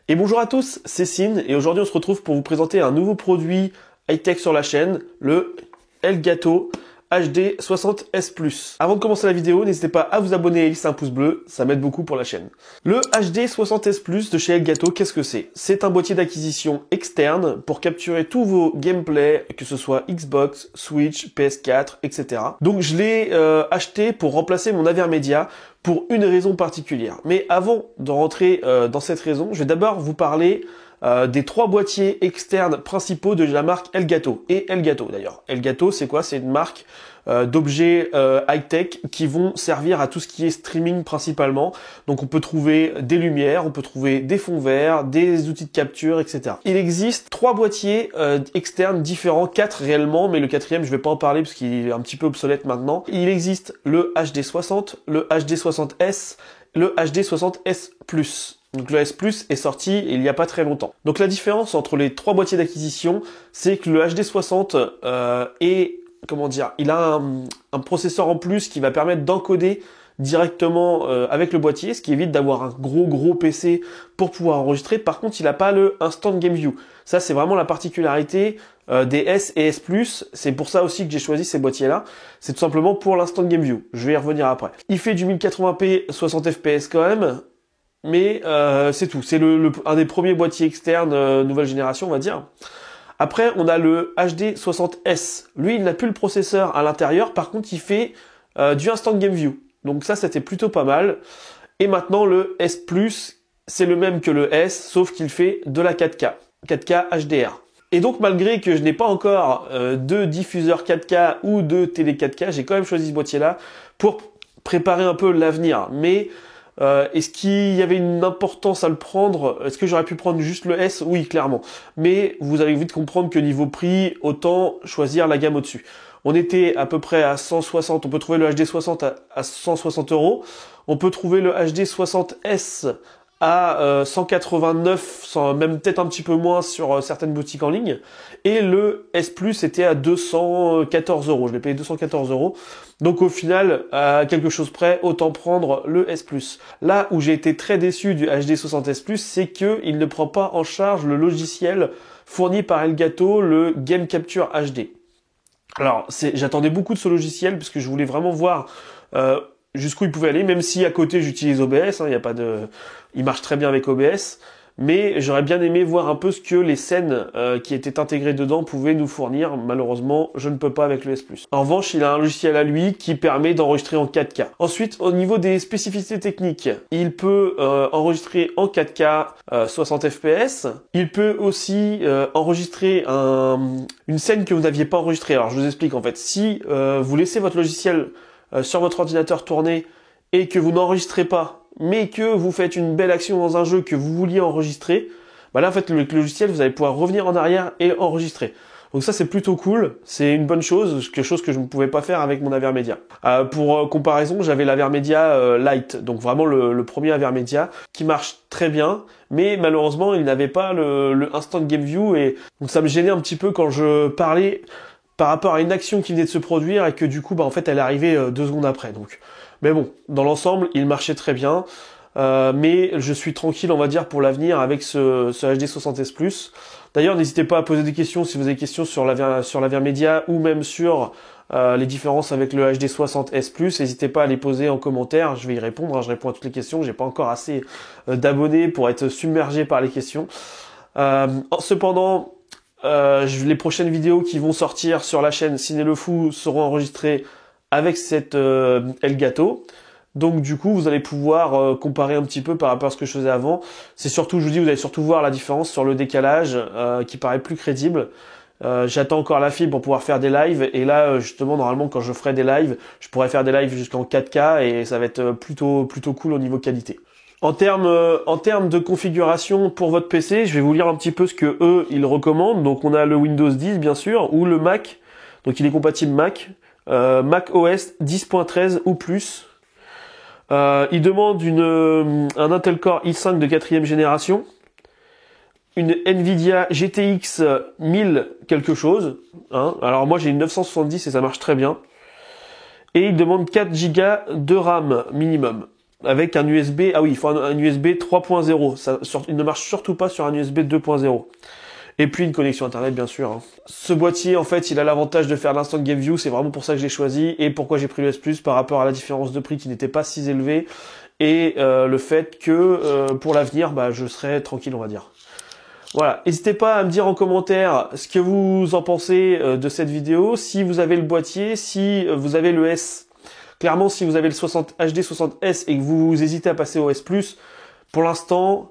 Et bonjour à tous, c'est Sin et aujourd'hui on se retrouve pour vous présenter un nouveau produit high-tech sur la chaîne, le Elgato HD 60S Plus. Avant de commencer la vidéo, n'hésitez pas à vous abonner et laisser un pouce bleu, ça m'aide beaucoup pour la chaîne. Le HD 60S Plus de chez Elgato, qu'est-ce que c'est? C'est un boîtier d'acquisition externe pour capturer tous vos gameplays, que ce soit Xbox, Switch, PS4, etc. Donc je l'ai acheté pour remplacer mon Avermedia pour une raison particulière. Mais avant de rentrer dans cette raison, je vais d'abord vous parler des trois boîtiers externes principaux de la marque Elgato. Et Elgato d'ailleurs. Elgato, c'est quoi? C'est une marque d'objets high-tech qui vont servir à tout ce qui est streaming principalement. Donc on peut trouver des lumières, on peut trouver des fonds verts, des outils de capture, etc. Il existe trois boîtiers externes différents, quatre réellement, mais le quatrième je vais pas en parler parce qu'il est un petit peu obsolète maintenant. Il existe le HD60, le HD60S, le HD60S Plus. Donc le S Plus est sorti il n'y a pas très longtemps. Donc la différence entre les trois boîtiers d'acquisition, c'est que le HD60 il a un processeur en plus qui va permettre d'encoder directement avec le boîtier, ce qui évite d'avoir un gros PC pour pouvoir enregistrer. Par contre, il n'a pas le Instant Game View. Ça, c'est vraiment la particularité des S et S Plus. C'est pour ça aussi que j'ai choisi ces boîtiers-là. C'est tout simplement pour l'Instant Game View. Je vais y revenir après. Il fait du 1080p 60 fps quand même. Mais c'est tout, c'est un des premiers boîtiers externes nouvelle génération, on va dire. Après, on a le HD60S. Lui, il n'a plus le processeur à l'intérieur, par contre, il fait du Instant Game View. Donc ça, c'était plutôt pas mal. Et maintenant, le S Plus, c'est le même que le S, sauf qu'il fait de la 4K HDR. Et donc, malgré que je n'ai pas encore de diffuseur 4K ou de télé 4K, j'ai quand même choisi ce boîtier-là pour préparer un peu l'avenir. Mais est-ce qu'il y avait une importance à le prendre? Est-ce que j'aurais pu prendre juste le S? Oui, clairement. Mais vous allez vite comprendre que niveau prix, autant choisir la gamme au-dessus. On était à peu près à 160, on peut trouver le HD60 à 160 €. On peut trouver le HD60S à 189, même peut-être un petit peu moins sur certaines boutiques en ligne. Et le S Plus était à 214 €. Je l'ai payé 214 €. Donc au final, à quelque chose près, autant prendre le S Plus. Là où j'ai été très déçu du HD60S Plus, c'est que il ne prend pas en charge le logiciel fourni par Elgato, le Game Capture HD. Alors, j'attendais beaucoup de ce logiciel parce que je voulais vraiment voir jusqu'où il pouvait aller, même si à côté j'utilise OBS, il marche très bien avec OBS, mais j'aurais bien aimé voir un peu ce que les scènes qui étaient intégrées dedans pouvaient nous fournir. Malheureusement, je ne peux pas avec le S Plus. En revanche, il a un logiciel à lui qui permet d'enregistrer en 4K. Ensuite, au niveau des spécificités techniques, il peut enregistrer en 4K 60 fps. Il peut aussi enregistrer une scène que vous n'aviez pas enregistrée. Alors, je vous explique en fait. Si vous laissez votre logiciel sur votre ordinateur tourner et que vous n'enregistrez pas, mais que vous faites une belle action dans un jeu que vous vouliez enregistrer, bah là en fait avec le logiciel vous allez pouvoir revenir en arrière et enregistrer. Donc ça c'est plutôt cool, c'est une bonne chose, quelque chose que je ne pouvais pas faire avec mon Avermedia. Pour comparaison, j'avais l'Avermedia Lite, donc vraiment le premier Avermedia qui marche très bien, mais malheureusement il n'avait pas le Instant Game View et donc ça me gênait un petit peu quand je parlais par rapport à une action qui venait de se produire et que du coup en fait elle arrivait 2 secondes après. Donc mais bon, dans l'ensemble, il marchait très bien. Mais je suis tranquille, on va dire, pour l'avenir avec ce HD60S Plus. D'ailleurs, n'hésitez pas à poser des questions si vous avez des questions sur l'Avermedia ou même sur les différences avec le HD60S Plus. N'hésitez pas à les poser en commentaire, je vais y répondre. Je réponds à toutes les questions. J'ai pas encore assez d'abonnés pour être submergé par les questions. Cependant, les prochaines vidéos qui vont sortir sur la chaîne Ciné le Fou seront enregistrées avec cette Elgato. Donc du coup, vous allez pouvoir comparer un petit peu par rapport à ce que je faisais avant. C'est surtout, je vous dis, vous allez surtout voir la différence sur le décalage qui paraît plus crédible. J'attends encore la fibre pour pouvoir faire des lives. Et là, justement, normalement, quand je ferai des lives, je pourrai faire des lives jusqu'en 4K et ça va être plutôt cool au niveau qualité. En termes de configuration pour votre PC, je vais vous lire un petit peu ce que eux, ils recommandent. Donc on a le Windows 10, bien sûr, ou le Mac. Donc il est compatible Mac. Mac OS 10.13 ou plus. Il demande un Intel Core i5 de 4ème génération, une Nvidia GTX 1000 quelque chose. Alors moi j'ai une 970 et ça marche très bien. Et il demande 4 Go de RAM minimum. avec un USB, ah oui, il faut un USB 3.0, il ne marche surtout pas sur un USB 2.0. Et puis une connexion internet bien sûr. Hein. Ce boîtier en fait il a l'avantage de faire l'instant game view, c'est vraiment pour ça que je l'ai choisi et pourquoi j'ai pris le S Plus par rapport à la différence de prix qui n'était pas si élevée et le fait que pour l'avenir bah, je serai tranquille on va dire. Voilà, n'hésitez pas à me dire en commentaire ce que vous en pensez de cette vidéo, si vous avez le boîtier, si vous avez le S. Clairement si vous avez le HD 60S et que vous hésitez à passer au S Plus, pour l'instant,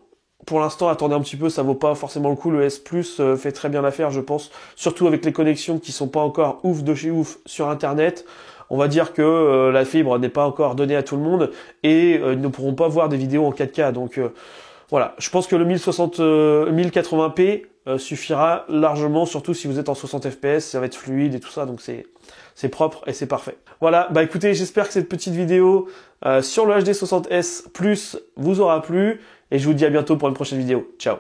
attendez un petit peu, ça vaut pas forcément le coup. Le S Plus fait très bien l'affaire, je pense. Surtout avec les connexions qui sont pas encore ouf de chez ouf sur Internet. On va dire que la fibre n'est pas encore donnée à tout le monde et ils ne pourront pas voir des vidéos en 4K. Donc voilà, je pense que le 1080p suffira largement, surtout si vous êtes en 60 fps, ça va être fluide et tout ça, donc c'est propre et c'est parfait. Voilà, bah écoutez, j'espère que cette petite vidéo sur le HD 60S Plus vous aura plu. Et je vous dis à bientôt pour une prochaine vidéo. Ciao.